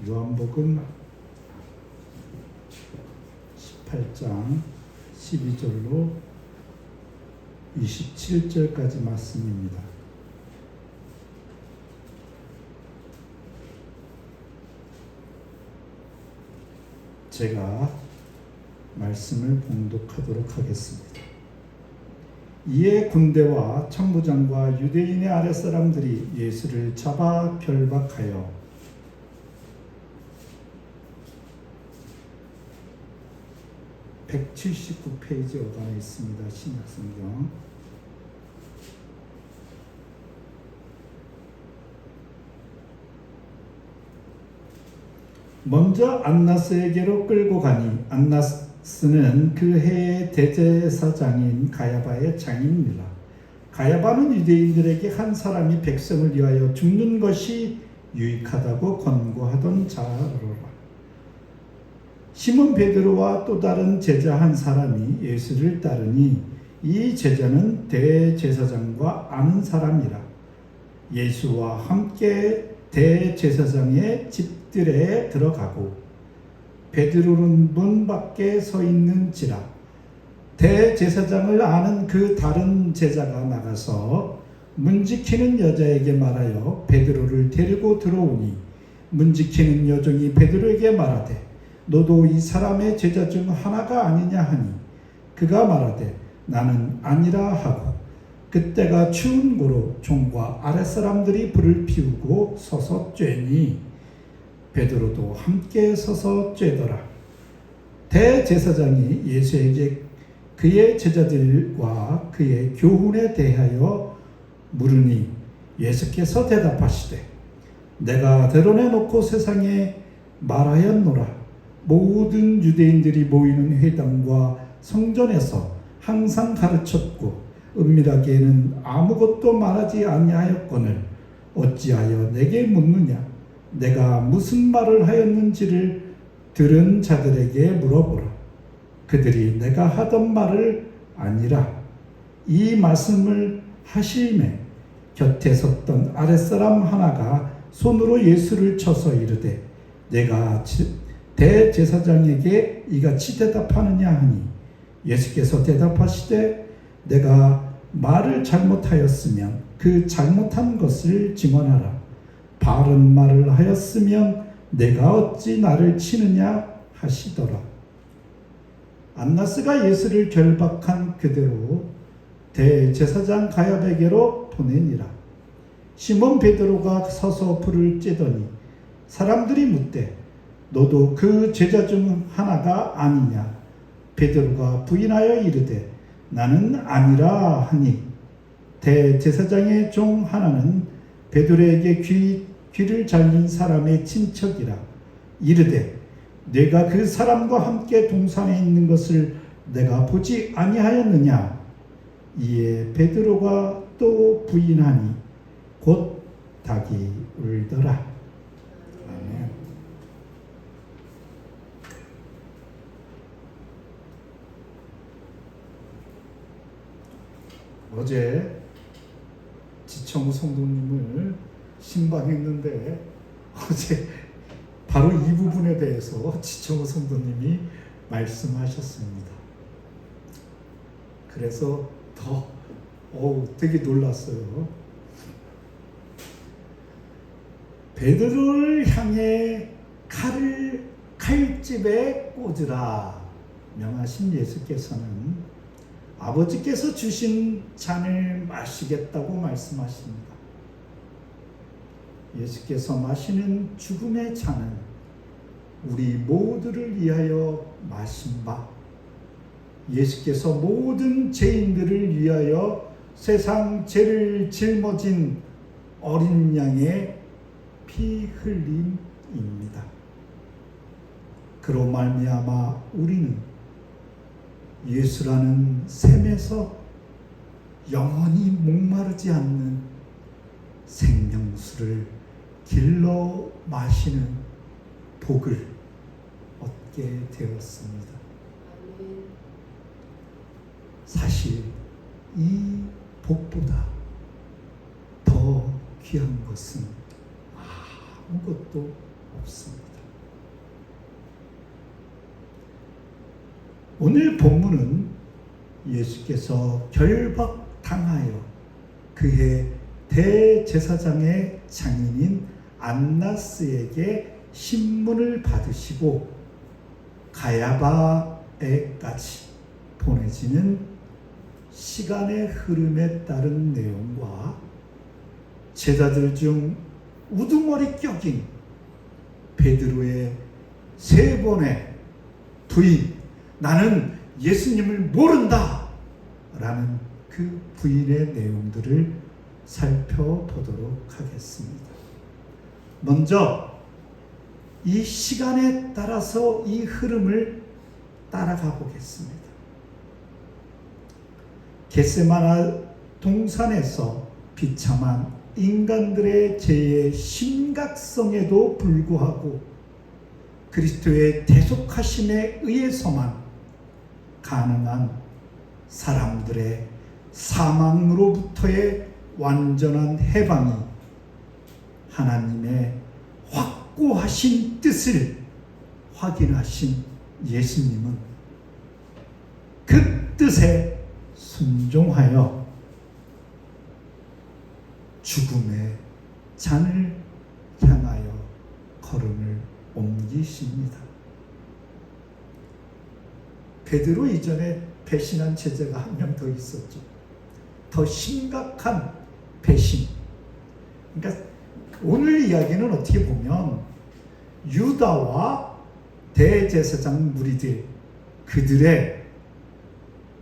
요한복음 18장 12절로 27절까지 말씀입니다. 제가 말씀을 봉독하도록 하겠습니다. 이에 군대와 천부장과 유대인의 아랫사람들이 예수를 잡아 결박하여 179페이지 어간에 있습니다. 신약성경. 먼저 안나스에게로 끌고 가니 안나스는 그 해의 대제사장인 가야바의 장인이라. 가야바는 유대인들에게 한 사람이 백성을 위하여 죽는 것이 유익하다고 권고하던 자로라. 시몬 베드로와 또 다른 제자 한 사람이 예수를 따르니 이 제자는 대제사장과 아는 사람이라. 예수와 함께 대제사장의 집들에 들어가고 베드로는 문 밖에 서 있는지라. 대제사장을 아는 그 다른 제자가 나가서 문 지키는 여자에게 말하여 베드로를 데리고 들어오니 문 지키는 여종이 베드로에게 말하되 너도 이 사람의 제자 중 하나가 아니냐 하니 그가 말하되 나는 아니라 하고 그때가 추운 고로 종과 아랫사람들이 불을 피우고 서서 쬐니 베드로도 함께 서서 쬐더라. 대제사장이 예수에게 그의 제자들과 그의 교훈에 대하여 물으니 예수께서 대답하시되 내가 드러내놓고 세상에 말하였노라. 모든 유대인들이 모이는 회당과 성전에서 항상 가르쳤고 은밀하게는 아무것도 말하지 아니하였거늘 어찌하여 내게 묻느냐. 내가 무슨 말을 하였는지를 들은 자들에게 물어보라. 그들이 내가 하던 말을 아니라. 이 말씀을 하심에 곁에 섰던 아랫사람 하나가 손으로 예수를 쳐서 이르되 내가 대제사장에게 이같이 대답하느냐 하니 예수께서 대답하시되 내가 말을 잘못하였으면 그 잘못한 것을 증언하라. 바른 말을 하였으면 내가 어찌 나를 치느냐 하시더라. 안나스가 예수를 결박한 그대로 대제사장 가야바에게로 보내니라. 시몬 베드로가 서서 불을 쬐더니 사람들이 묻되 너도 그 제자 중 하나가 아니냐. 베드로가 부인하여 이르되 나는 아니라 하니 대제사장의 종 하나는 베드로에게 귀를 잘린 사람의 친척이라. 이르되 내가 그 사람과 함께 동산에 있는 것을 내가 보지 아니하였느냐. 이에 베드로가 또 부인하니 곧 닭이 울더라. 아멘. 어제 지청우 성도님을 신방했는데 어제 바로 이 부분에 대해서 지청우 성도님이 말씀하셨습니다. 그래서 더 되게 놀랐어요. 베드로를 향해 칼을 칼집에 꽂으라 명하신 예수께서는 아버지께서 주신 잔을 마시겠다고 말씀하십니다. 예수께서 마시는 죽음의 잔은 우리 모두를 위하여 마신 바 예수께서 모든 죄인들을 위하여 세상 죄를 짊어진 어린 양의 피 흘림입니다. 그로 말미암아 우리는 예수라는 샘에서 영원히 목마르지 않는 생명수를 길러 마시는 복을 얻게 되었습니다. 사실 이 복보다 더 귀한 것은 아무것도 없습니다. 오늘 본문은 예수께서 결박당하여 그의 대제사장의 장인인 안나스에게 신문을 받으시고 가야바에까지 보내지는 시간의 흐름에 따른 내용과 제자들 중 우두머리 격인 베드로의 3번의 부인, 나는 예수님을 모른다 라는 그 부인의 내용들을 살펴보도록 하겠습니다. 먼저 이 시간에 따라서 이 흐름을 따라가 보겠습니다. 겟세마네 동산에서 비참한 인간들의 죄의 심각성에도 불구하고 그리스도의 대속하심에 의해서만 가능한 사람들의 사망으로부터의 완전한 해방이 하나님의 확고하신 뜻을 확인하신 예수님은 그 뜻에 순종하여 죽음의 잔을 향하여 걸음을 옮기십니다. 베드로 이전에 배신한 제자가 한 명 더 있었죠. 더 심각한 배신. 그러니까 오늘 이야기는 어떻게 보면 유다와 대제사장 무리들, 그들의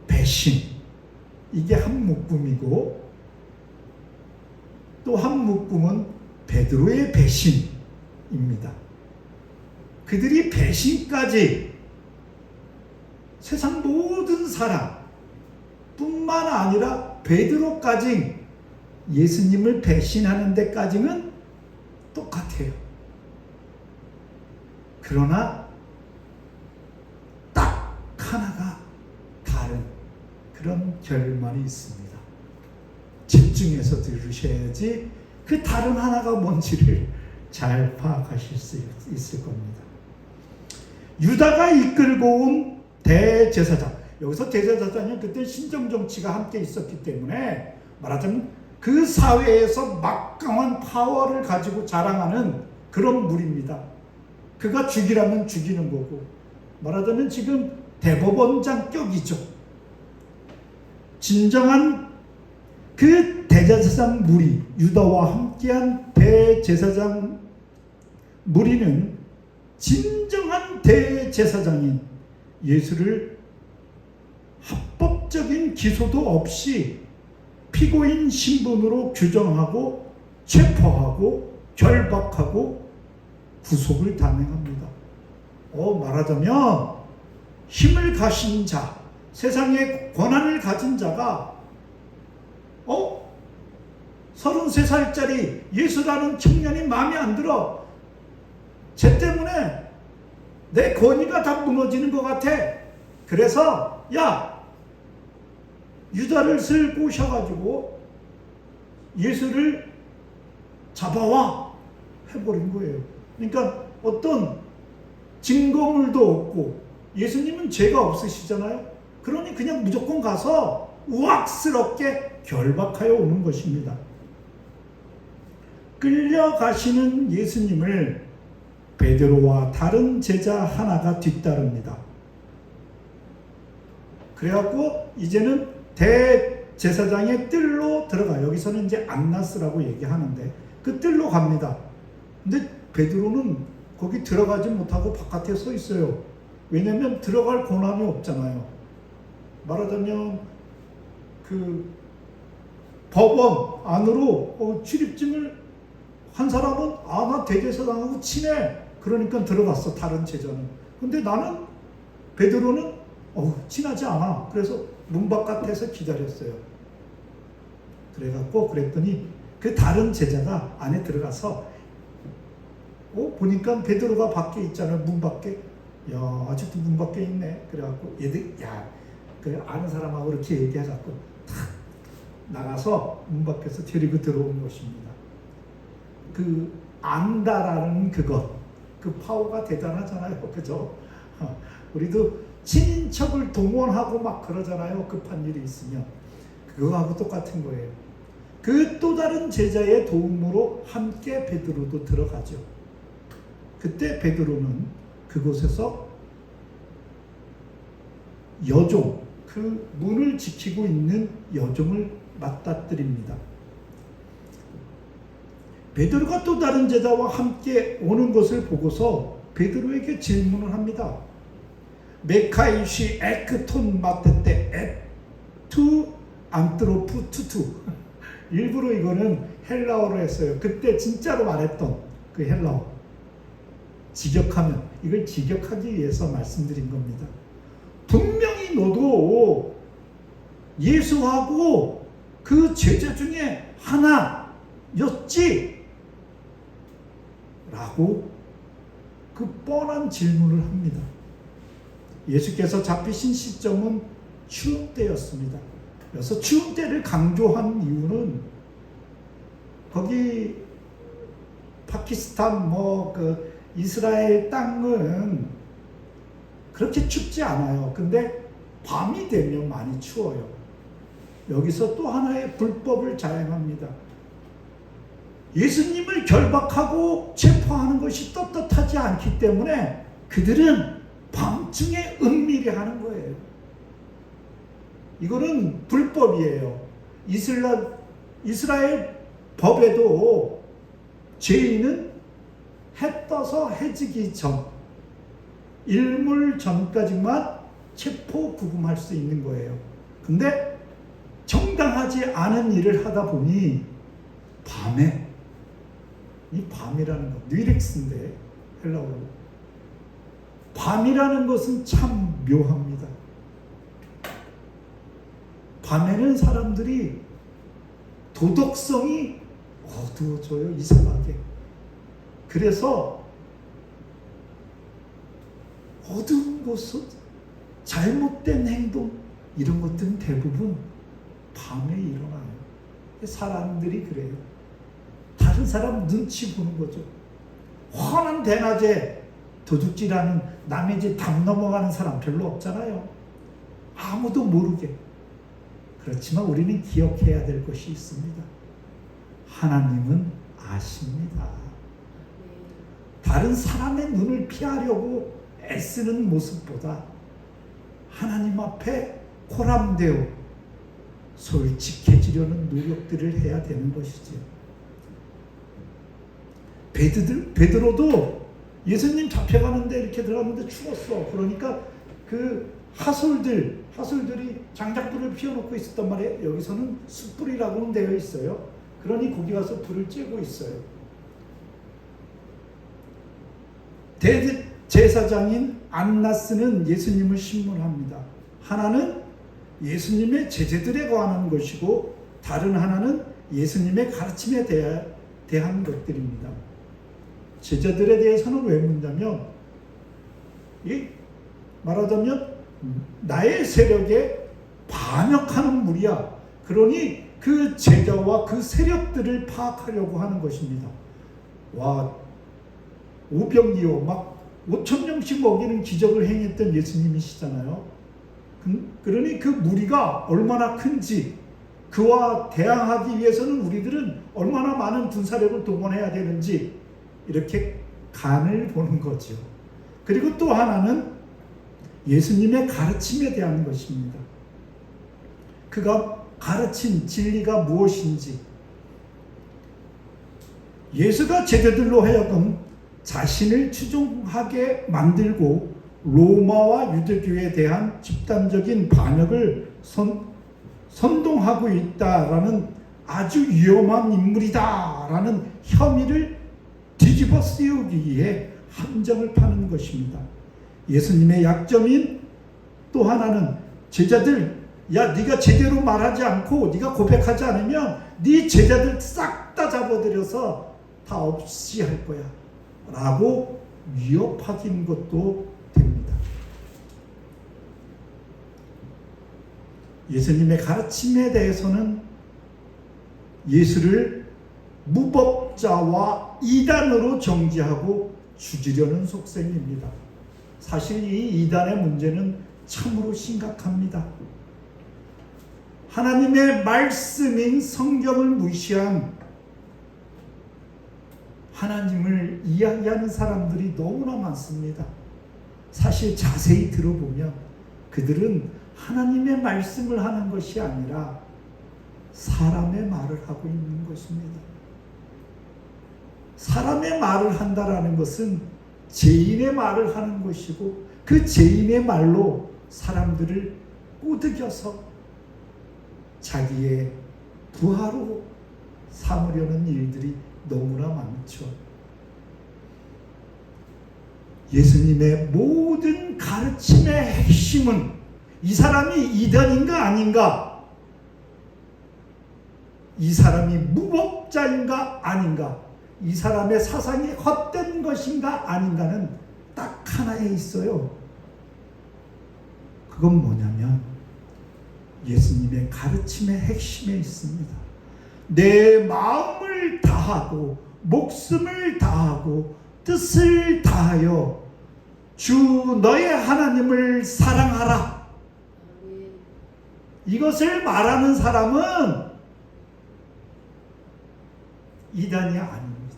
배신, 이게 한 묶음이고, 또 한 묶음은 베드로의 배신입니다. 그들이 배신까지 세상 모든 사람 뿐만 아니라 베드로까지 예수님을 배신하는 데까지는 똑같아요. 그러나 딱 하나가 다른 그런 결말이 있습니다. 집중해서 들으셔야지 그 다른 하나가 뭔지를 잘 파악하실 수 있을 겁니다. 유다가 이끌고 온 대제사장, 여기서 대제사장은 그때 신정정치가 함께 있었기 때문에 말하자면 그 사회에서 막강한 파워를 가지고 자랑하는 그런 무리입니다. 그가 죽이라면 죽이는 거고, 말하자면 지금 대법원장격이죠. 진정한 그 대제사장 무리, 유다와 함께한 대제사장 무리는 진정한 대제사장인 예수를 합법적인 기소도 없이 피고인 신분으로 규정하고 체포하고 결박하고 구속을 단행합니다. 말하자면 힘을 가진 자, 세상의 권한을 가진 자가 33살짜리 예수라는 청년이 마음에 안 들어. 쟤 때문에 내 권위가 다 무너지는 것 같아. 그래서 야, 유다를 슬 꼬셔가지고 예수를 잡아와 해버린 거예요. 그러니까 어떤 증거물도 없고, 예수님은 죄가 없으시잖아요. 그러니 그냥 무조건 가서 우악스럽게 결박하여 오는 것입니다. 끌려가시는 예수님을 베드로와 다른 제자 하나가 뒤따릅니다. 그래갖고 이제는 대제사장의 뜰로 들어가. 여기서는 이제 안나스라고 얘기하는데 그 뜰로 갑니다. 근데 베드로는 거기 들어가지 못하고 바깥에 서 있어요. 왜냐하면 들어갈 권한이 없잖아요. 말하자면 그 법원 안으로 출입증을 한 사람은 나 대제사장하고 친해. 그러니까 들어갔어, 다른 제자는. 근데 나는, 베드로는 친하지 않아. 그래서 문 바깥에서 기다렸어요. 그랬더니 그 다른 제자가 안에 들어가서 보니까 베드로가 밖에 있잖아요. 문 밖에. 야, 아직도 문 밖에 있네. 그래갖고 얘들, 그 아는 사람하고 이렇게 얘기해갖고 탁 나가서 문 밖에서 데리고 들어온 것입니다. 그 안다라는 그것, 그 파워가 대단하잖아요. 그죠? 우리도 친인척을 동원하고 막 그러잖아요. 급한 일이 있으면. 그거하고 똑같은 거예요. 그 또 다른 제자의 도움으로 함께 베드로도 들어가죠. 그때 베드로는 그곳에서 여종, 그 문을 지키고 있는 여종을 맞닥뜨립니다. 베드로가 또 다른 제자와 함께 오는 것을 보고서 베드로에게 질문을 합니다. 메카이시 에크톤 마테테 에투 안트로프 투투. 일부러 이거는 헬라어로 했어요. 그때 진짜로 말했던 그 헬라어. 직역하면, 이걸 직역하기 위해서 말씀드린 겁니다. 분명히 너도 예수하고 그 제자 중에 하나였지? 라고 그 뻔한 질문을 합니다. 예수께서 잡히신 시점은 추운 때였습니다. 그래서 추운 때를 강조한 이유는 거기 파키스탄 그 이스라엘 땅은 그렇게 춥지 않아요. 근데 밤이 되면 많이 추워요. 여기서 또 하나의 불법을 자행합니다. 예수님을 결박하고 체포하는 것이 떳떳하지 않기 때문에 그들은 밤중에 은밀히 하는 거예요. 이거는 불법이에요. 이스라엘 법에도 죄인은 해 떠서 해지기 전, 일몰 전까지만 체포 구금할 수 있는 거예요. 근데 정당하지 않은 일을 하다 보니 밤에, 이 밤이라는 거, 뉴렉스인데 헬라어로 밤이라는 것은 참 묘합니다. 밤에는 사람들이 도덕성이 어두워져요, 이상하게. 그래서 어두운 곳은 잘못된 행동, 이런 것들은 대부분 밤에 일어나요. 사람들이 그래요. 다른 사람 눈치 보는 거죠. 훤한 대낮에 도둑질하는, 남의 집 담 넘어가는 사람 별로 없잖아요. 아무도 모르게. 그렇지만 우리는 기억해야 될 것이 있습니다. 하나님은 아십니다. 다른 사람의 눈을 피하려고 애쓰는 모습보다 하나님 앞에 코람되어 솔직해지려는 노력들을 해야 되는 것이죠. 베드로도 예수님 잡혀가는데 이렇게 들어갔는데 추웠어. 그러니까 그 하솔들이 장작불을 피워놓고 있었단 말이에요. 여기서는 숯불이라고는 되어 있어요. 그러니 거기 가서 불을 쬐고 있어요. 대제사장인 안나스는 예수님을 신문합니다. 하나는 예수님의 제자들에 관한 것이고 다른 하나는 예수님의 가르침에 대한 것들입니다. 제자들에 대해서는 왜 묻냐면, 말하자면 나의 세력에 반역하는 무리야. 그러니 그 제자와 그 세력들을 파악하려고 하는 것입니다. 와, 오병이어 막 5,000명씩 먹이는 기적을 행했던 예수님이시잖아요. 그러니 그 무리가 얼마나 큰지, 그와 대항하기 위해서는 우리들은 얼마나 많은 군사력을 동원해야 되는지 이렇게 간을 보는 거죠. 그리고 또 하나는 예수님의 가르침에 대한 것입니다. 그가 가르친 진리가 무엇인지, 예수가 제자들로 하여금 자신을 추종하게 만들고 로마와 유대교에 대한 집단적인 반역을 선동하고 있다라는 아주 위험한 인물이다라는 혐의를 뒤집어 씌우기 위해 함정을 파는 것입니다. 예수님의 약점인 또 하나는 제자들, 야, 네가 제대로 말하지 않고 네가 고백하지 않으면 네 제자들 싹 다 잡아들여서 다 없이 할 거야 라고 위협하는 것도 됩니다. 예수님의 가르침에 대해서는 예수를 무법자와 이단으로 정죄하고 죽이려는 속셈입니다. 사실 이 이단의 문제는 참으로 심각합니다. 하나님의 말씀인 성경을 무시한 하나님을 이야기하는 사람들이 너무나 많습니다. 사실 자세히 들어보면 그들은 하나님의 말씀을 하는 것이 아니라 사람의 말을 하고 있는 것입니다. 사람의 말을 한다라는 것은 죄인의 말을 하는 것이고, 그 죄인의 말로 사람들을 꼬드겨서 자기의 부하로 삼으려는 일들이 너무나 많죠. 예수님의 모든 가르침의 핵심은 이 사람이 이단인가 아닌가, 이 사람이 무법자인가 아닌가, 이 사람의 사상이 헛된 것인가 아닌가는 딱 하나에 있어요. 그건 뭐냐면 예수님의 가르침의 핵심에 있습니다. 내 마음을 다하고 목숨을 다하고 뜻을 다하여 주 너의 하나님을 사랑하라. 이것을 말하는 사람은 이단이 아닙니다.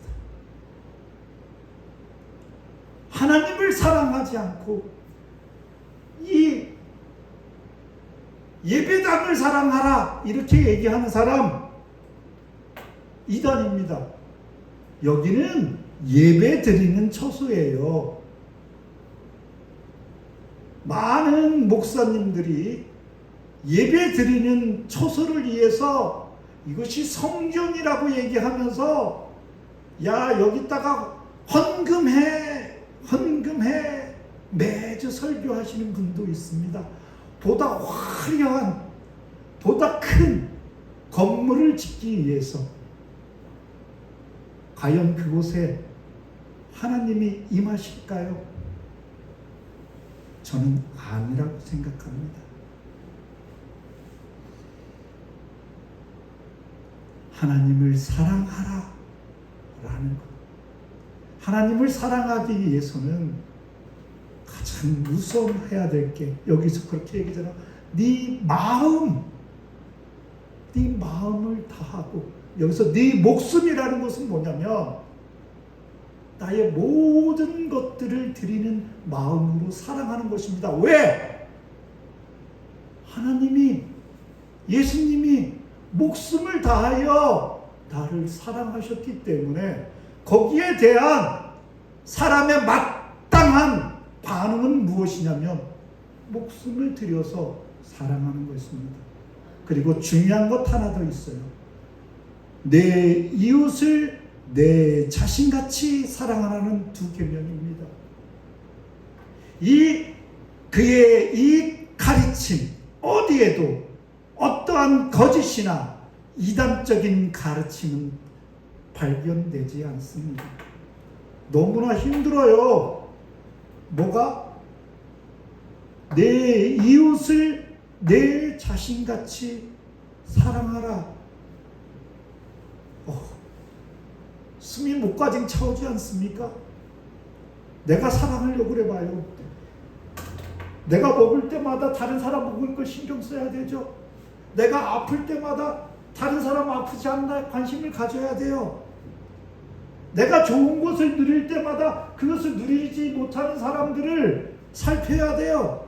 하나님을 사랑하지 않고 이 예배당을 사랑하라 이렇게 얘기하는 사람 이단입니다. 여기는 예배 드리는 처소예요. 많은 목사님들이 예배 드리는 처소를 위해서 이것이 성전이라고 얘기하면서 야 여기다가 헌금해 매주 설교하시는 분도 있습니다. 보다 화려한 보다 큰 건물을 짓기 위해서 과연 그곳에 하나님이 임하실까요? 저는 아니라고 생각합니다. 하나님을 사랑하라 라는 것. 하나님을 사랑하기 위해서는 가장 우선해야 될 게 여기서 그렇게 얘기하잖아. 네 마음을 다하고, 여기서 네 목숨이라는 것은 뭐냐면 나의 모든 것들을 드리는 마음으로 사랑하는 것입니다. 왜? 하나님이 예수님이 목숨을 다하여 나를 사랑하셨기 때문에 거기에 대한 사람의 마땅한 반응은 무엇이냐면 목숨을 들여서 사랑하는 것입니다. 그리고 중요한 것 하나 더 있어요. 내 이웃을 내 자신같이 사랑하라는 두 계명입니다. 그의 이 가르침 어디에도 어떠한 거짓이나 이단적인 가르침은 발견되지 않습니다. 너무나 힘들어요. 뭐가? 내 이웃을 내 자신같이 사랑하라. 숨이 목까지 차오지 않습니까? 내가 사랑하려고 그래봐요. 내가 먹을 때마다 다른 사람 먹을 걸 신경 써야 되죠. 내가 아플 때마다 다른 사람 아프지 않나 관심을 가져야 돼요. 내가 좋은 것을 누릴 때마다 그것을 누리지 못하는 사람들을 살펴야 돼요.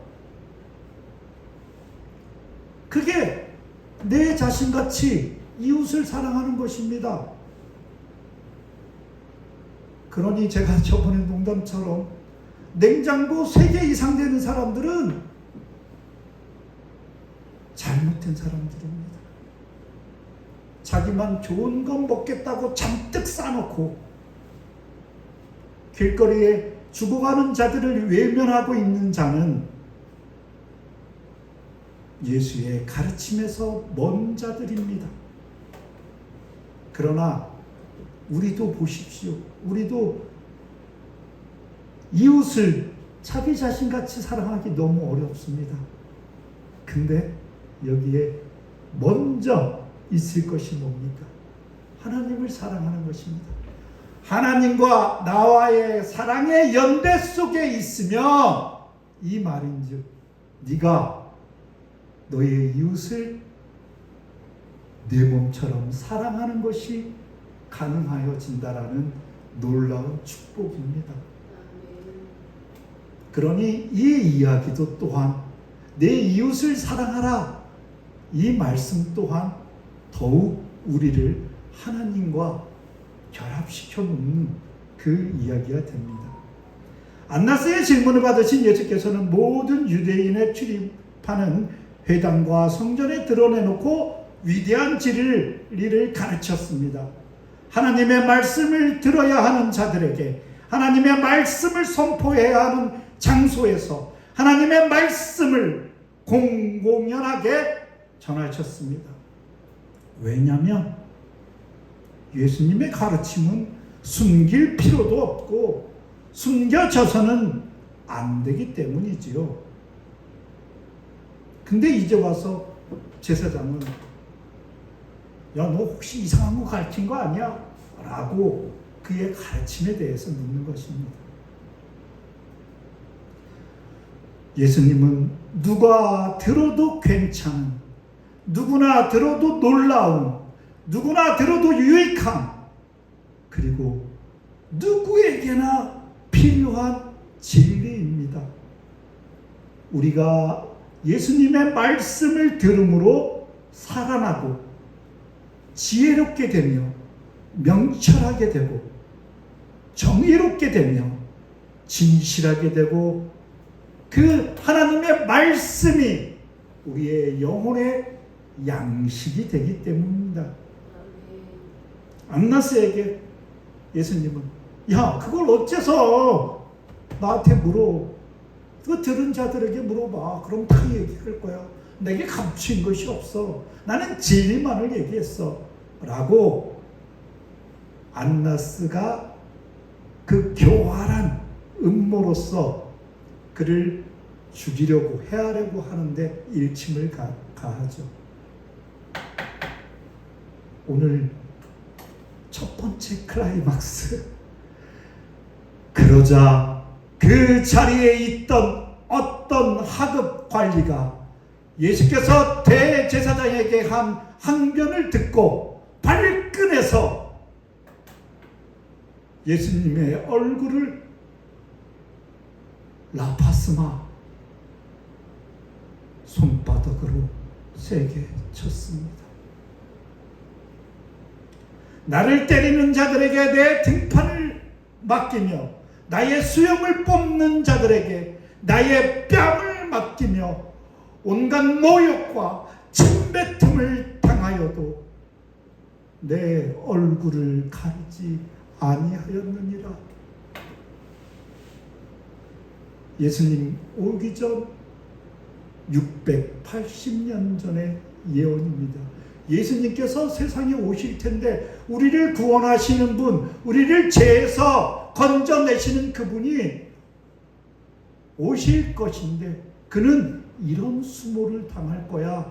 그게 내 자신같이 이웃을 사랑하는 것입니다. 그러니 제가 저번에 농담처럼 냉장고 3개 이상 되는 사람들은 잘못된 사람들입니다. 자기만 좋은 건 먹겠다고 잔뜩 싸놓고 길거리에 죽어가는 자들을 외면하고 있는 자는 예수의 가르침에서 먼 자들입니다. 그러나 우리도 보십시오. 우리도 이웃을 자기 자신같이 사랑하기 너무 어렵습니다. 근데 여기에 먼저 있을 것이 뭡니까? 하나님을 사랑하는 것입니다. 하나님과 나와의 사랑의 연대 속에 있으면 이 말인즉 네가 너의 이웃을 내 몸처럼 사랑하는 것이 가능하여진다라는 놀라운 축복입니다. 그러니 이 이야기도 또한 내 이웃을 사랑하라, 이 말씀 또한 더욱 우리를 하나님과 결합시켜 놓는 그 이야기가 됩니다. 안나스의 질문을 받으신 예수께서는 모든 유대인의 출입하는 회당과 성전에 드러내놓고 위대한 진리를 가르쳤습니다. 하나님의 말씀을 들어야 하는 자들에게, 하나님의 말씀을 선포해야 하는 장소에서 하나님의 말씀을 공공연하게 전하셨습니다. 왜냐하면 예수님의 가르침은 숨길 필요도 없고 숨겨져서는 안 되기 때문이지요. 근데 이제 와서 제사장은 야, 너 혹시 이상한 거 가르친 거 아니야? 라고 그의 가르침에 대해서 묻는 것입니다. 예수님은 누가 들어도 괜찮은, 누구나 들어도 놀라운, 누구나 들어도 유익한, 그리고 누구에게나 필요한 진리입니다. 우리가 예수님의 말씀을 들음으로 살아나고 지혜롭게 되며 명철하게 되고 정의롭게 되며 진실하게 되고 그 하나님의 말씀이 우리의 영혼의 양식이 되기 때문입니다. 안나스에게 예수님은 야, 그걸 어째서 나한테 물어? 그 들은 자들에게 물어봐. 그럼 다 얘기할 거야. 내게 감추인 것이 없어. 나는 진리만을 얘기했어. 라고 안나스가 그 교활한 음모로서 그를 죽이려고 해하려고 하는데 일침을 가하죠. 오늘 첫 번째 클라이막스. 그러자 그 자리에 있던 어떤 하급 관리가 예수께서 대제사장에게 한 항변을 듣고 발끈해서 예수님의 얼굴을 라파스마 손바닥으로 세게 쳤습니다. 나를 때리는 자들에게 내 등판을 맡기며 나의 수염을 뽑는 자들에게 나의 뺨을 맡기며 온갖 모욕과 침뱉음을 당하여도 내 얼굴을 가리지 아니하였느니라. 예수님 오기 전 680년 전의 예언입니다. 예수님께서 세상에 오실 텐데 우리를 구원하시는 분, 우리를 죄에서 건져내시는 그분이 오실 것인데 그는 이런 수모를 당할 거야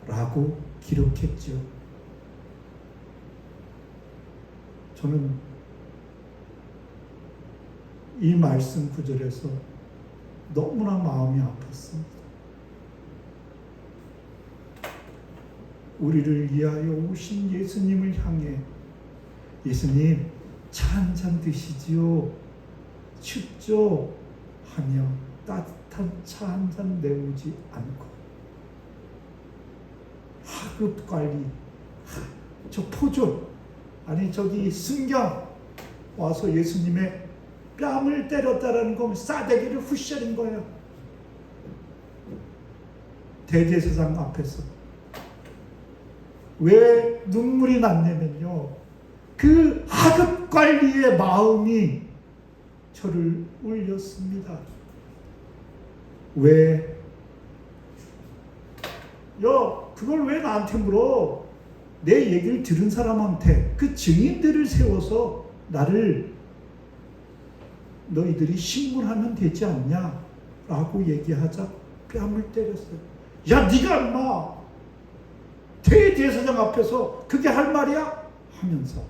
라고 기록했죠. 저는 이 말씀 구절에서 너무나 마음이 아팠습니다. 우리를 위하여 오신 예수님을 향해 예수님 차 한 잔 드시지요? 춥죠? 하며 따뜻한 차 한 잔 내오지 않고 하급 관리, 저 포졸, 아니 저기 승경 와서 예수님의 뺨을 때렸다라는 건 싸대기를 후셔린 거예요. 대제사장 앞에서. 왜 눈물이 났냐면요, 그 하급 관리의 마음이 저를 울렸습니다. 왜? 야, 그걸 왜 나한테 물어? 내 얘기를 들은 사람한테 그 증인들을 세워서 나를 너희들이 신문하면 되지 않냐? 라고 얘기하자 뺨을 때렸어요. 야, 네가 인마 대제사장 앞에서 그게 할 말이야? 하면서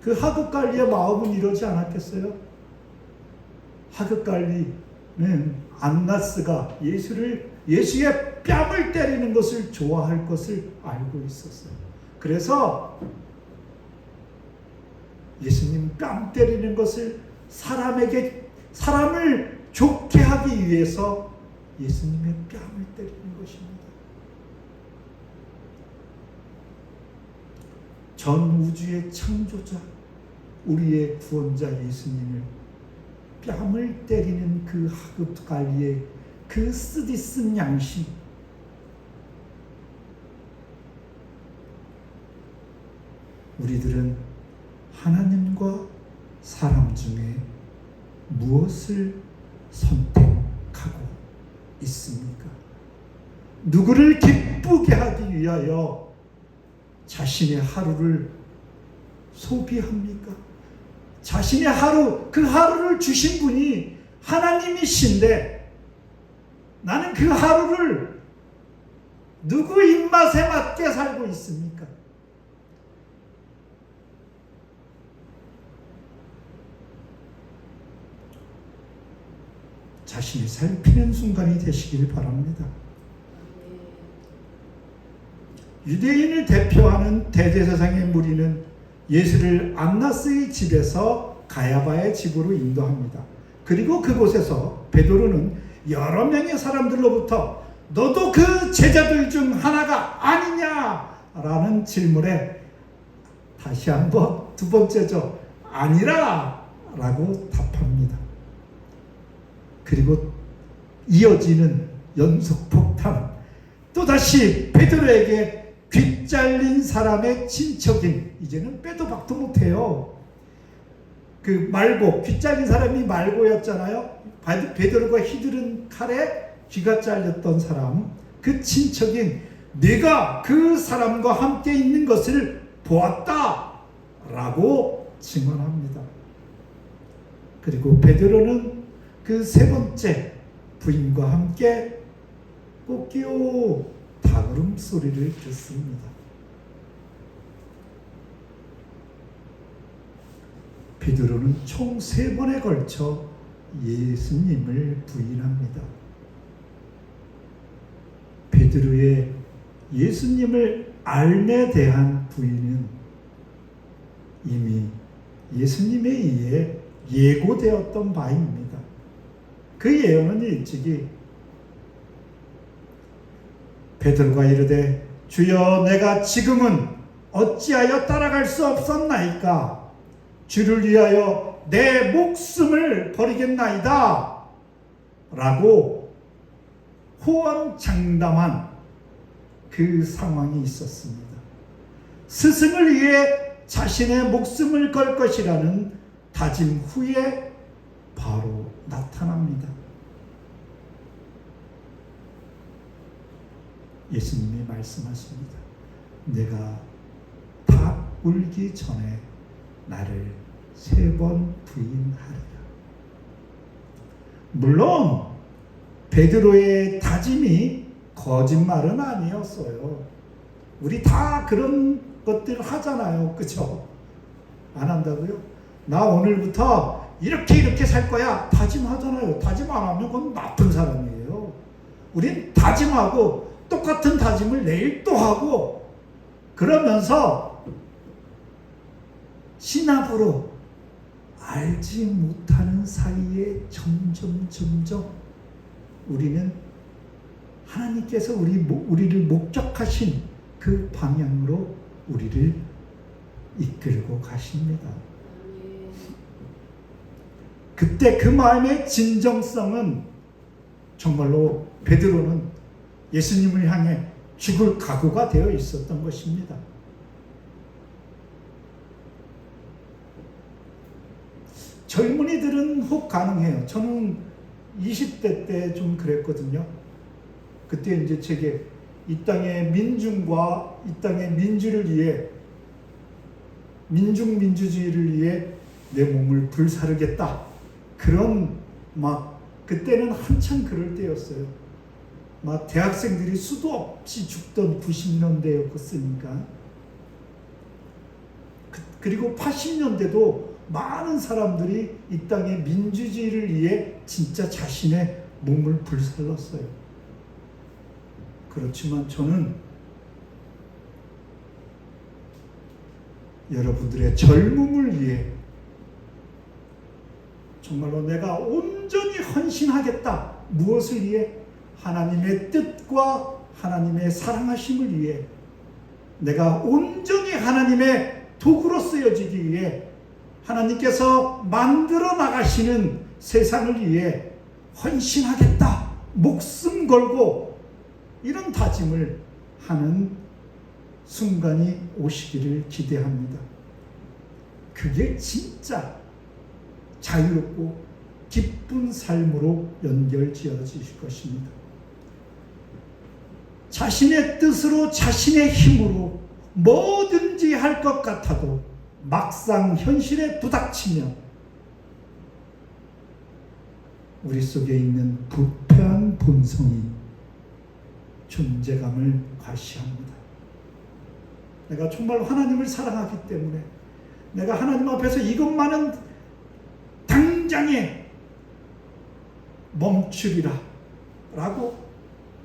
그 하급관리의 마음은 이러지 않았겠어요? 하급관리, 안나스가 예수의 뺨을 때리는 것을 좋아할 것을 알고 있었어요. 그래서 예수님 뺨 때리는 것을 사람을 좋게 하기 위해서 예수님의 뺨을 때리는 것입니다. 전 우주의 창조자, 우리의 구원자 예수님을 뺨을 때리는 그 하급갈리의 그 쓰디쓴 양심, 우리들은 하나님과 사람 중에 무엇을 선택하고 있습니까? 누구를 기쁘게 하기 위하여 자신의 하루를 소비합니까? 자신의 하루, 그 하루를 주신 분이 하나님이신데 나는 그 하루를 누구 입맛에 맞게 살고 있습니까? 자신이 살피는 순간이 되시길 바랍니다. 유대인을 대표하는 대제사장의 무리는 예수를 안나스의 집에서 가야바의 집으로 인도합니다. 그리고 그곳에서 베드로는 여러 명의 사람들로부터 너도 그 제자들 중 하나가 아니냐라는 질문에 다시 한번 두 번째죠. 아니라 라고 답합니다. 그리고 이어지는 연속폭탄, 또다시 베드로에게 귀 잘린 사람의 친척인, 이제는 빼도 박도 못해요. 그 말고, 귀 잘린 사람이 말고였잖아요. 베드로가 휘두른 칼에 귀가 잘렸던 사람, 그 친척인 내가 그 사람과 함께 있는 것을 보았다 라고 증언합니다. 그리고 베드로는 그 세 번째 부인과 함께 꽃기호 다구름 소리를 듣습니다. 베드로는 총 3번에 걸쳐 예수님을 부인합니다. 베드로의 예수님을 알에 대한 부인은 이미 예수님에 의해 예고되었던 바입니다. 그 예언은 일찍이 베드로가 이르되 주여 내가 지금은 어찌하여 따라갈 수 없었나이까 주를 위하여 내 목숨을 버리겠나이다 라고 호언장담한 그 상황이 있었습니다. 스승을 위해 자신의 목숨을 걸 것이라는 다짐 후에 바로 나타납니다. 예수님이 말씀하십니다. 내가 닭 울기 전에 나를 3번 부인하리라. 물론 베드로의 다짐이 거짓말은 아니었어요. 우리 다 그런 것들 하잖아요. 그렇죠? 안 한다고요? 나 오늘부터 이렇게 살 거야 다짐하잖아요. 다짐 안 하면 그건 나쁜 사람이에요. 우린 다짐하고 똑같은 다짐을 내일 또 하고 그러면서 신압으로 알지 못하는 사이에 점점 우리는 하나님께서 우리를 목적하신 그 방향으로 우리를 이끌고 가십니다. 그때 그 마음의 진정성은 정말로 베드로는 예수님을 향해 죽을 각오가 되어 있었던 것입니다. 젊은이들은 혹 가능해요. 저는 20대 때 좀 그랬거든요. 그때 이제 제게 이 땅의 민중과 이 땅의 민주를 위해 민주주의를 위해 내 몸을 불사르겠다. 그런 그때는 한참 그럴 때였어요. 대학생들이 수도 없이 죽던 90년대였으니까. 그리고 80년대도 많은 사람들이 이 땅의 민주주의를 위해 진짜 자신의 몸을 불살랐어요. 그렇지만 저는 여러분들의 젊음을 위해 정말로 내가 온전히 헌신하겠다. 무엇을 위해? 하나님의 뜻과 하나님의 사랑하심을 위해, 내가 온전히 하나님의 도구로 쓰여지기 위해, 하나님께서 만들어 나가시는 세상을 위해 헌신하겠다. 목숨 걸고 이런 다짐을 하는 순간이 오시기를 기대합니다. 그게 진짜 자유롭고 기쁜 삶으로 연결지어질 것입니다. 자신의 뜻으로 자신의 힘으로 뭐든지 할 것 같아도 막상 현실에 부닥치면 우리 속에 있는 부패한 본성이 존재감을 과시합니다. 내가 정말 하나님을 사랑하기 때문에 내가 하나님 앞에서 이것만은 당장에 멈추리라 라고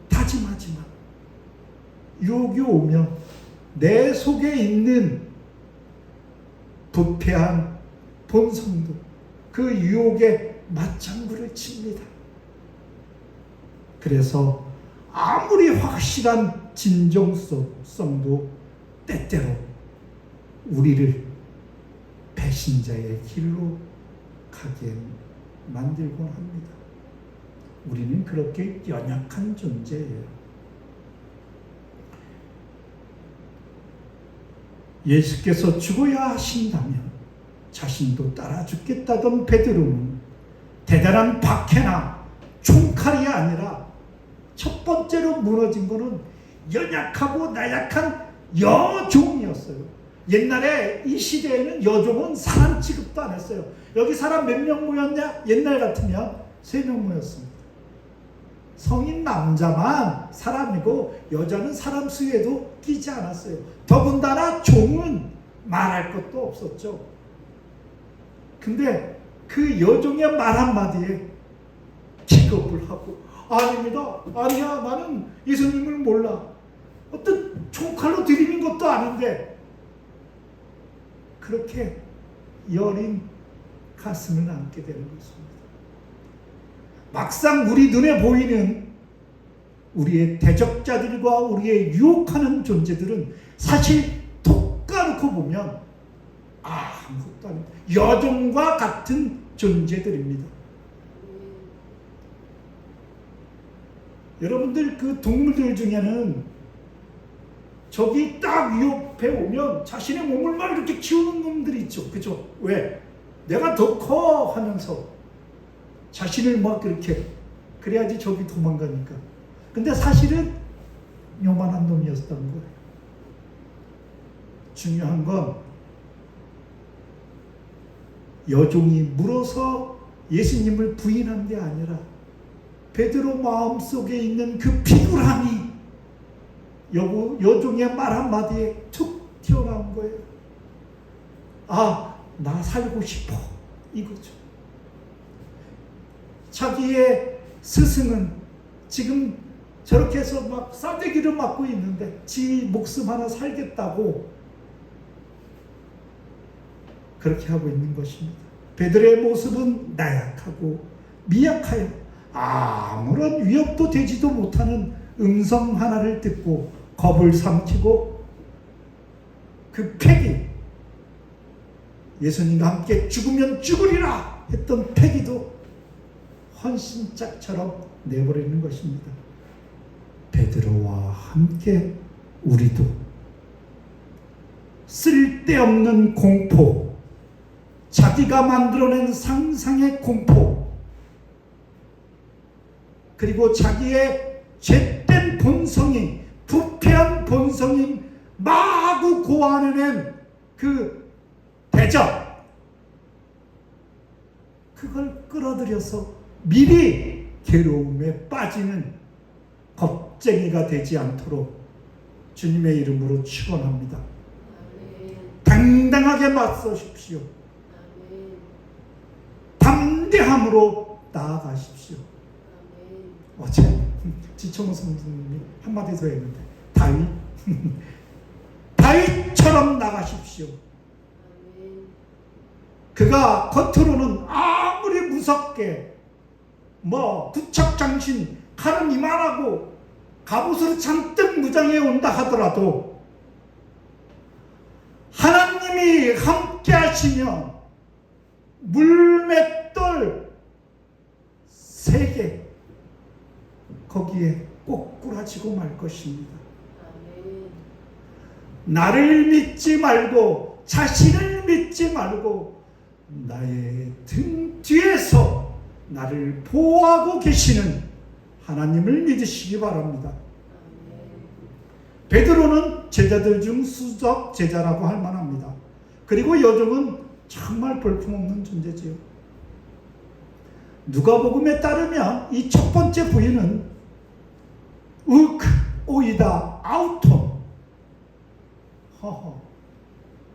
다짐하지만 유혹이 오면 내 속에 있는 부패한 본성도 그 유혹에 맞장구를 칩니다. 그래서 아무리 확실한 진정성도 때때로 우리를 배신자의 길로 가게 만들곤 합니다. 우리는 그렇게 연약한 존재예요. 예수께서 죽어야 하신다면 자신도 따라 죽겠다던 베드로는 대단한 박해나 총칼이 아니라 첫 번째로 무너진 것은 연약하고 나약한 여종이었어요. 옛날에 이 시대에는 여종은 사람 취급도 안 했어요. 여기 사람 몇 명 모였냐? 옛날 같으면 3명 모였습니다. 성인 남자만 사람이고 여자는 사람 수에도 끼지 않았어요. 더군다나 종은 말할 것도 없었죠. 근데 그 여종의 말 한마디에 기겁을 하고, 아닙니다. 아니야, 나는 예수님을 몰라. 어떤 총칼로 들이는 것도 아닌데 그렇게 여린 가슴을 안게 되는 것입니다. 막상 우리 눈에 보이는 우리의 대적자들과 우리의 유혹하는 존재들은 사실 톡 까놓고 보면 아무것도 아닙니다. 여종과 같은 존재들입니다. 여러분들 그 동물들 중에는 적이 딱 위협해 오면 자신의 몸을 막 이렇게 키우는 놈들이 있죠. 그죠? 왜? 내가 더 커 하면서 자신을 막 그렇게, 그래야지 적이 도망가니까. 근데 사실은 요만한 놈이었던 거예요. 중요한 건 여종이 물어서 예수님을 부인한 게 아니라 베드로 마음속에 있는 그 피굴함이 여종의 말 한마디에 툭 튀어나온 거예요. 아, 나 살고 싶어. 이거죠. 자기의 스승은 지금 저렇게 해서 막 싸대기를 맞고 있는데 지 목숨 하나 살겠다고 그렇게 하고 있는 것입니다. 베드로의 모습은 나약하고 미약하여 아무런 위협도 되지도 못하는 음성 하나를 듣고 겁을 삼키고 그 패기, 예수님과 함께 죽으면 죽으리라 했던 패기도 헌신짝처럼 내버리는 것입니다. 베드로와 함께 우리도 쓸데없는 공포, 자기가 만들어낸 상상의 공포, 그리고 자기의 죄된 본성이, 부패한 본성이 마구 고안해낸 그 대적, 그걸 끌어들여서 미리 괴로움에 빠지는 겁쟁이가 되지 않도록 주님의 이름으로 축원합니다. 당당하게 맞서십시오. 담대함으로 나아가십시오. 어제 지청호 성도님이 한마디 더 했는데 다윗처럼 나가십시오. 그가 겉으로는 아무리 무섭게 구척장신 칼은 이만하고 갑옷으로 잔뜩 무장해 온다 하더라도 하나님이 함께 하시면 물맷돌 3개 거기에 꼬꾸라지고 말 것입니다. 나를 믿지 말고 자신을 믿지 말고 나의 등 뒤에서 나를 보호하고 계시는 하나님을 믿으시기 바랍니다. 베드로는 제자들 중 수석 제자라고 할 만합니다. 그리고 요즘은 정말 볼품없는 존재지요. 누가복음에 따르면 이 첫 번째 부인은 오이다 아우톤.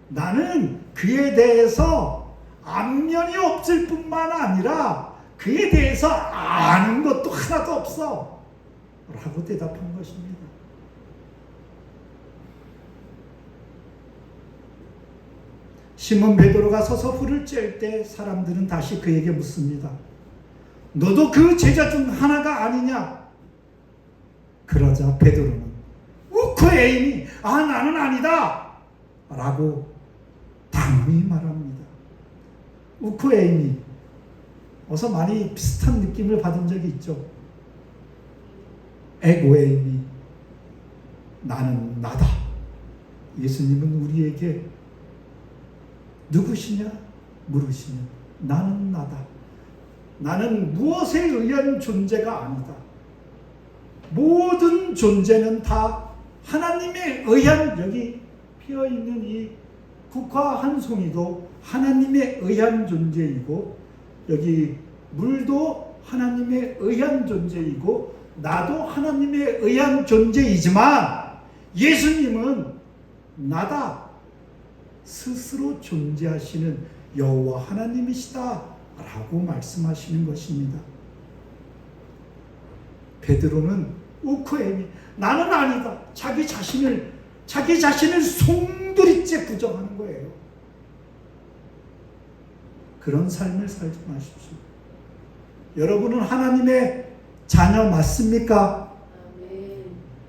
나는 그에 대해서 안면이 없을 뿐만 아니라 그에 대해서 아는 것도 하나도 없어 라고 대답한 것입니다. 시몬 베드로가 서서 불을 쬐을 때 사람들은 다시 그에게 묻습니다. 너도 그 제자 중 하나가 아니냐? 그러자 베드로는 우크에이니 나는 아니다 라고 당연히 말합니다. 우크에이니 어서 많이 비슷한 느낌을 받은 적이 있죠. 에고에이니 나는 나다. 예수님은 우리에게 누구시냐 물으시면 나는 나다. 나는 무엇에 의한 존재가 아니다. 모든 존재는 다 하나님에 의한, 여기 피어있는 이 국화 한 송이도 하나님에 의한 존재이고 여기 물도 하나님에 의한 존재이고 나도 하나님에 의한 존재이지만 예수님은 나다 스스로 존재하시는 여호와 하나님이시다 라고 말씀하시는 것입니다. 베드로는 우크에미 나는 아니다. 자기 자신을 송두리째 부정하는 거예요. 그런 삶을 살지 마십시오. 여러분은 하나님의 자녀 맞습니까? 아멘.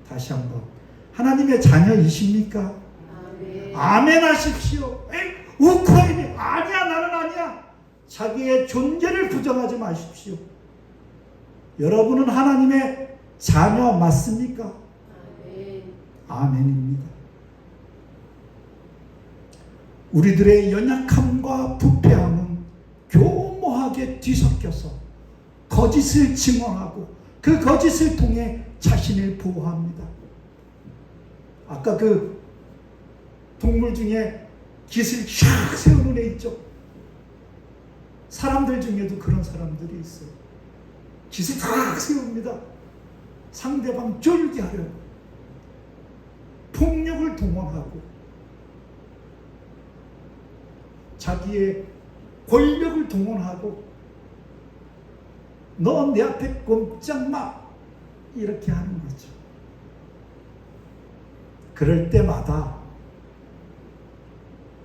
다시 한번 하나님의 자녀이십니까? 아멘. 아멘 하십시오. 우크라이나 아니야 나는 아니야. 자기의 존재를 부정하지 마십시오. 여러분은 하나님의 자녀 맞습니까? 아멘. 아멘입니다. 우리들의 연약함과 부패함은 교모하게 뒤섞여서 거짓을 증언하고 그 거짓을 통해 자신을 보호합니다. 아까 그 동물 중에 깃을 샥 세우는 애 있죠. 사람들 중에도 그런 사람들이 있어요. 깃을 싹 세웁니다. 상대방 쫄게 하려고. 폭력을 동원하고 자기의 권력을 동원하고 너 내 앞에 꼼짝 마 이렇게 하는 거죠. 그럴 때마다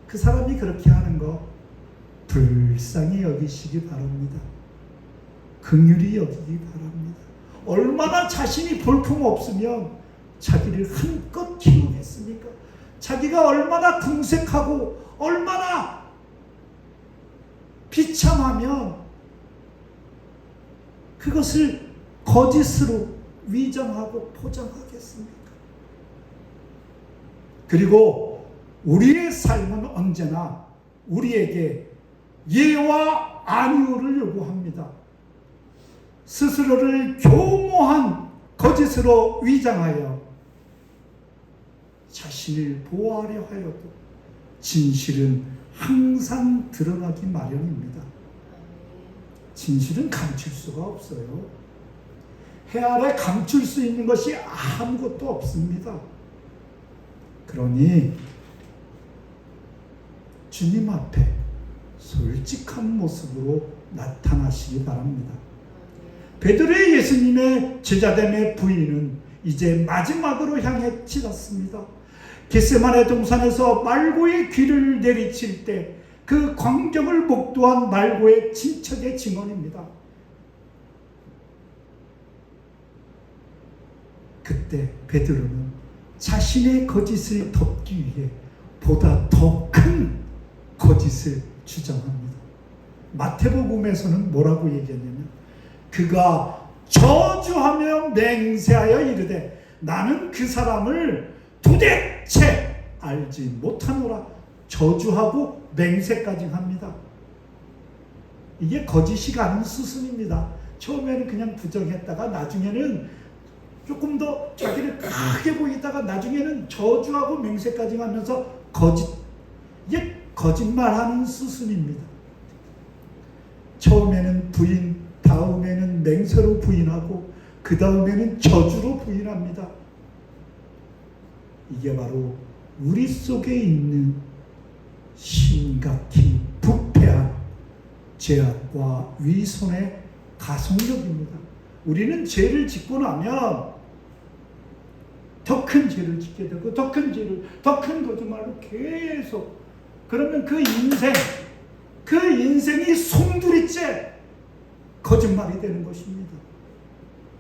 그 사람이 그렇게 하는 거 불쌍히 여기시기 바랍니다. 긍휼히 여기기 바랍니다. 얼마나 자신이 볼품없으면 자기를 한껏 키우겠습니까? 자기가 얼마나 궁색하고 얼마나 비참하면 그것을 거짓으로 위장하고 포장하겠습니까? 그리고 우리의 삶은 언제나 우리에게 예와 아니오를 요구합니다. 스스로를 교모한 거짓으로 위장하여 자신을 보호하려 하여도 진실은 항상 드러나기 마련입니다. 진실은 감출 수가 없어요. 해 아래 감출 수 있는 것이 아무것도 없습니다. 그러니 주님 앞에 솔직한 모습으로 나타나시기 바랍니다. 베드로의 예수님의 제자됨의 부인은 이제 마지막으로 향해 치렀습니다. 겟세마네 동산에서 말고의 귀를 내리칠 때 그 광경을 목도한 말고의 친척의 증언입니다. 그때 베드로는 자신의 거짓을 덮기 위해 보다 더 큰 거짓을 주장합니다. 마태복음에서는 뭐라고 얘기했냐면 그가 저주하며 맹세하여 이르되 나는 그 사람을 도대체 알지 못하노라. 저주하고 맹세까지 합니다. 이게 거짓이 아닌 수순입니다. 처음에는 그냥 부정했다가 나중에는 조금 더 자기를 크게 보이다가 나중에는 저주하고 맹세까지 하면서 이게 거짓말하는 수순입니다. 처음에는 부인, 다음에는 맹세로 부인하고 그 다음에는 저주로 부인합니다. 이게 바로 우리 속에 있는 심각히 부패한 죄악과 위선의 가속력입니다. 우리는 죄를 짓고 나면 더 큰 죄를 짓게 되고 더 큰 죄를 더 큰 거짓말로 계속 그러면 그 인생이 송두리째 거짓말이 되는 것입니다.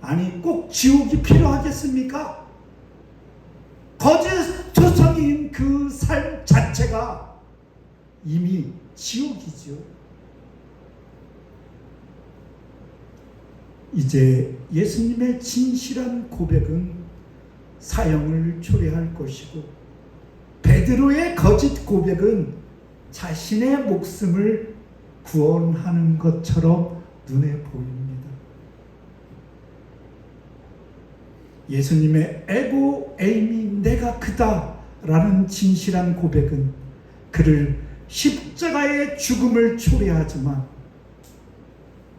아니 꼭 지옥이 필요하겠습니까? 거짓투성이인 그 삶 자체가 이미 지옥이죠. 이제 예수님의 진실한 고백은 사형을 초래할 것이고 베드로의 거짓 고백은 자신의 목숨을 구원하는 것처럼 눈에 보입니다. 예수님의 에고 에이미 내가 그다라는 진실한 고백은 그를 십자가의 죽음을 초래하지만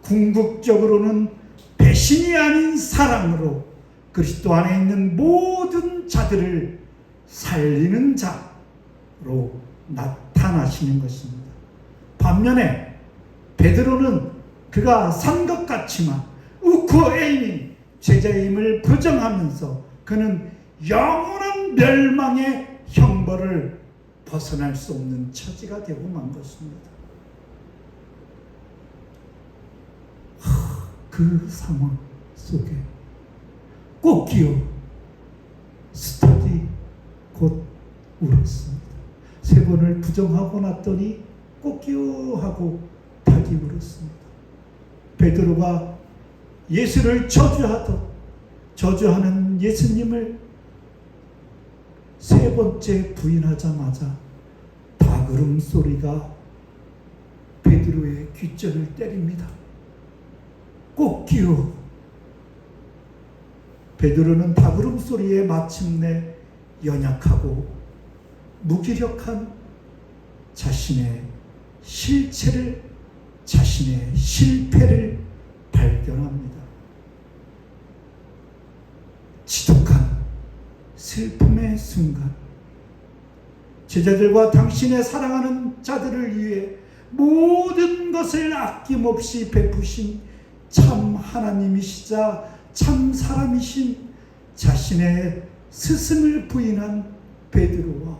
궁극적으로는 배신이 아닌 사랑으로 그리스도 안에 있는 모든 자들을 살리는 자로 나타나시는 것입니다. 반면에 베드로는 그가 산 것 같지만 우코에이미 제자임을 부정하면서 그는 영원한 멸망의 형벌을 벗어날 수 없는 처지가 되고 만 것입니다. 그 상황 속에 꽃기어 스터디 곧 울었습니다. 3번을 부정하고 났더니 꽃기어 하고 닭이 울었습니다. 베드로가 예수를 저주하는 예수님을 3번째 부인하자마자 닭 울음소리가 베드로의 귓줄을 때립니다. 꽃기어. 베드로는 닭 울음소리에 마침내 연약하고 무기력한 자신의 실체를, 자신의 실패를 발견합니다. 지독한 슬픔의 순간, 제자들과 당신의 사랑하는 자들을 위해 모든 것을 아낌없이 베푸신 참 하나님이시자 참 사람이신 자신의 스승을 부인한 베드로와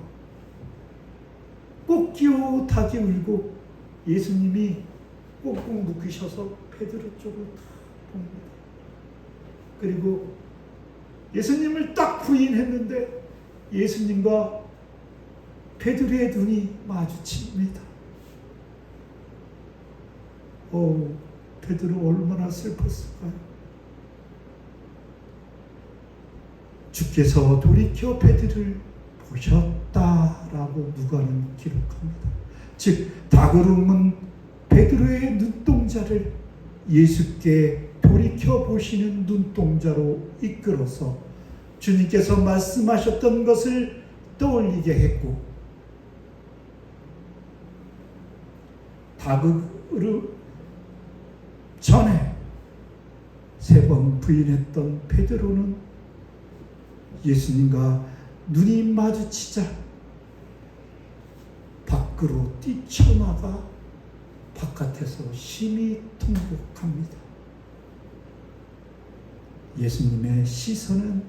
꽃기어 닭이 울고 예수님이 꽁꽁 묶이셔서 베드로 쪽을 봅니다. 그리고 예수님을 딱 부인했는데 예수님과 베드로의 눈이 마주칩니다. 베드로 얼마나 슬펐을까요? 주께서 돌이켜 베드로를 보셨다라고 누가는 기록합니다. 즉 닭울음은 베드로의 눈동자를 예수께 돌이켜 보시는 눈동자로 이끌어서 주님께서 말씀하셨던 것을 떠올리게 했고, 닭울음 전에 3번 부인했던 베드로는 예수님과 눈이 마주치자 밖으로 뛰쳐나가 바깥에서 심히 통곡합니다. 예수님의 시선은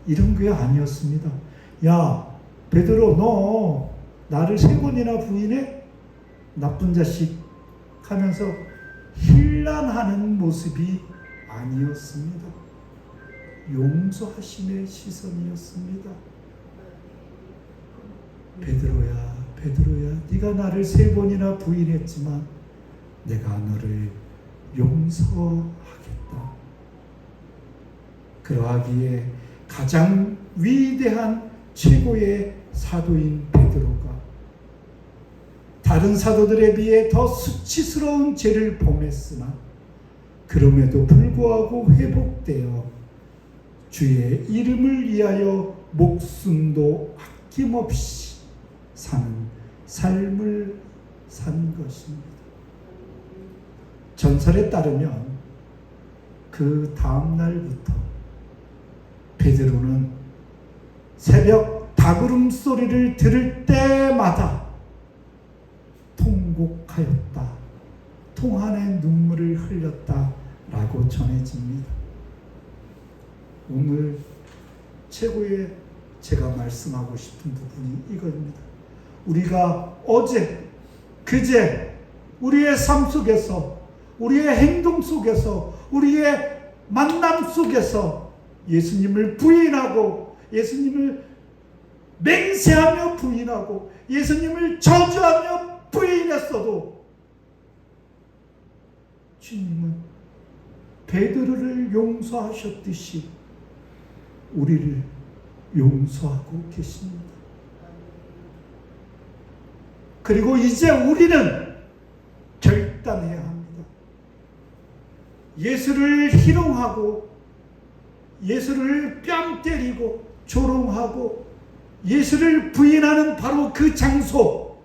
이런 게 아니었습니다. 베드로, 너 나를 3번이나 부인해? 나쁜 자식 하면서 힐난하는 모습이 아니었습니다. 용서하심의 시선이었습니다. 베드로야, 네가 나를 3번이나 부인했지만 내가 너를 용서하겠다. 그러하기에 가장 위대한 최고의 사도인 베드로가 다른 사도들에 비해 더 수치스러운 죄를 범했으나 그럼에도 불구하고 회복되어 주의 이름을 위하여 목숨도 아낌없이 사는 삶을 산 것입니다. 전설에 따르면 그 다음 날부터 베드로는 새벽 닭울음 소리를 들을 때마다 통곡하였다. 통한의 눈물을 흘렸다라고 전해집니다. 오늘 최고의 제가 말씀하고 싶은 부분이 이겁니다. 우리가 어제, 그제 우리의 삶 속에서, 우리의 행동 속에서, 우리의 만남 속에서 예수님을 부인하고, 예수님을 맹세하며 부인하고, 예수님을 저주하며 부인했어도 주님은 베드로를 용서하셨듯이 우리를 용서하고 계십니다. 그리고 이제 우리는 결단해야 합니다. 예수를 희롱하고, 예수를 뺨 때리고 조롱하고 예수를 부인하는 바로 그 장소,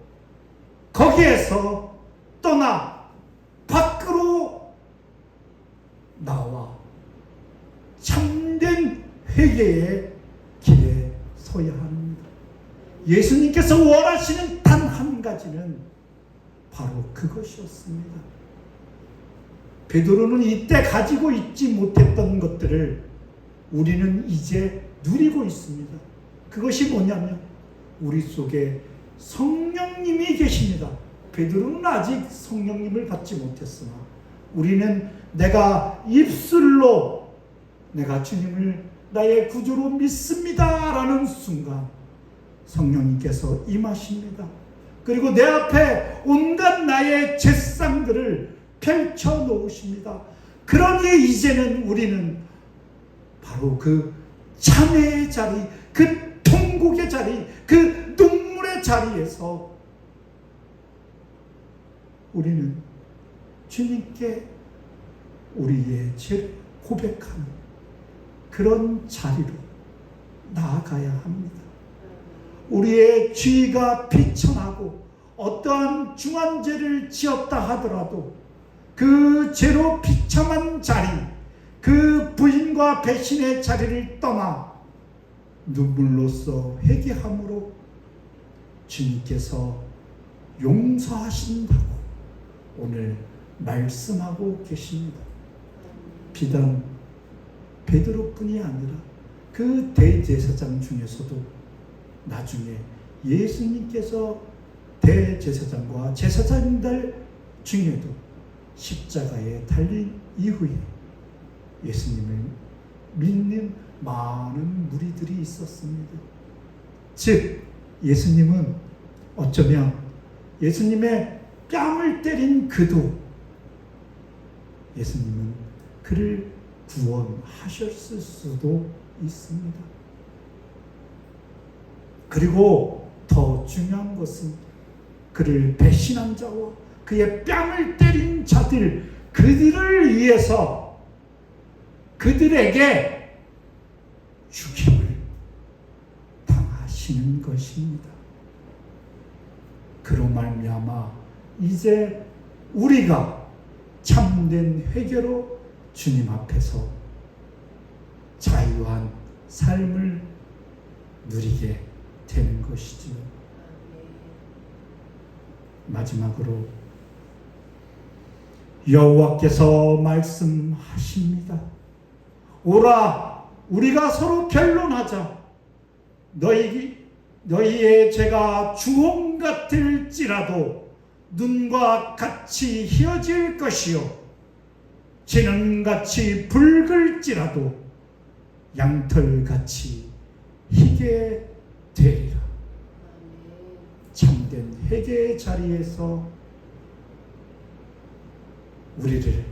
거기에서 떠나 밖으로 나와 참된 회개의 길에 서야 합니다. 예수님께서 원하시는 단 한 가지는 바로 그것이었습니다. 베드로는 이때 가지고 있지 못했던 것들을 우리는 이제 누리고 있습니다. 그것이 뭐냐면 우리 속에 성령님이 계십니다. 베드로는 아직 성령님을 받지 못했으나 우리는 내가 입술로 내가 주님을 나의 구주로 믿습니다 라는 순간 성령님께서 임하십니다. 그리고 내 앞에 온갖 나의 죄상들을 펼쳐 놓으십니다. 그러니 이제는 우리는 바로 그 참회의 자리, 그 통곡의 자리, 그 눈물의 자리에서 우리는 주님께 우리의 죄를 고백하는 그런 자리로 나아가야 합니다. 우리의 죄가 비천하고 어떠한 중한 죄를 지었다 하더라도 그 죄로 비참한 자리, 그 부인과 배신의 자리를 떠나 눈물로써 회개함으로 주님께서 용서하신다고 오늘 말씀하고 계십니다. 비단 베드로뿐이 아니라 그 대제사장 중에서도 나중에 예수님께서 대제사장과 제사장들 중에도 십자가에 달린 이후에 예수님을 믿는 많은 무리들이 있었습니다. 즉 예수님은 어쩌면 예수님의 뺨을 때린 그도 예수님은 그를 구원하셨을 수도 있습니다. 그리고 더 중요한 것은 그를 배신한 자와 그의 뺨을 때린 자들, 그들을 위해서 그들에게 죽임을 당하시는 것입니다. 그로 말미암아 이제 우리가 참된 회개로 주님 앞에서 자유한 삶을 누리게 되는 것이지요. 마지막으로 여호와께서 말씀하십니다. 오라, 우리가 서로 변론하자. 너희의 죄가 주홍 같을지라도 눈과 같이 희어질 것이요 진은같이 붉을지라도 양털같이 희게 되리라. 참된 회개의 자리에서 우리를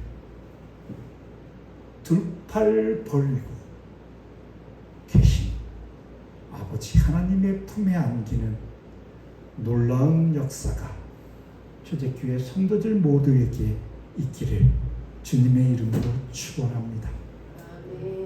두 팔 벌리고 계신 아버지 하나님의 품에 안기는 놀라운 역사가 초대교회 성도들 모두에게 있기를 주님의 이름으로 축원합니다.